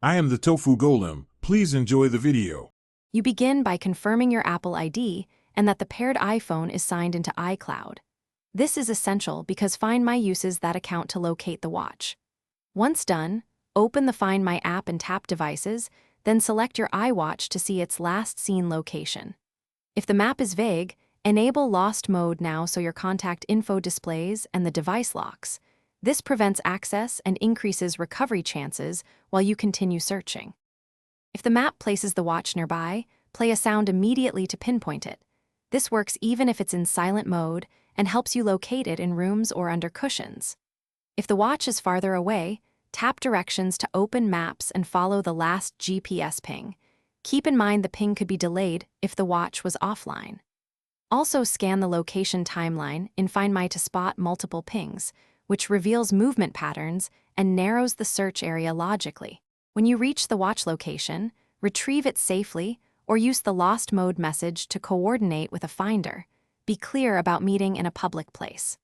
I am the Tofu Golem. Please enjoy the video. You begin by confirming your Apple ID and that the paired iPhone is signed into iCloud. This is essential because Find My uses that account to locate the watch. Once done, open the Find My app and tap Devices, then select your Iwatch to see its last seen location. If the map is vague, enable Lost Mode now so your contact info displays and the device locks. This prevents access and increases recovery chances while you continue searching. If the map places the watch nearby, play a sound immediately to pinpoint it. This works even if it's in silent mode and helps you locate it in rooms or under cushions. If the watch is farther away, tap directions to open maps and follow the last GPS ping. Keep in mind the ping could be delayed if the watch was offline. Also scan the location timeline in Find My to spot multiple pings, which reveals movement patterns and narrows the search area logically. When you reach the watch location, retrieve it safely or use the Lost Mode message to coordinate with a finder. Be clear about meeting in a public place.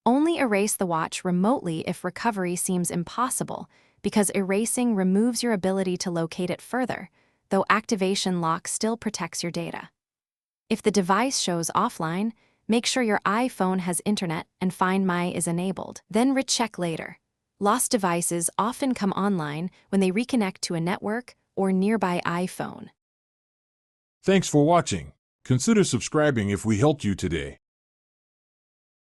Only erase the watch remotely if recovery seems impossible, because erasing removes your ability to locate it further, though activation lock still protects your data. If the device shows offline, make sure your iPhone has internet and Find My is enabled, then recheck later. Lost devices often come online when they reconnect to a network or nearby iPhone. Thanks for watching. Consider subscribing if we helped you today.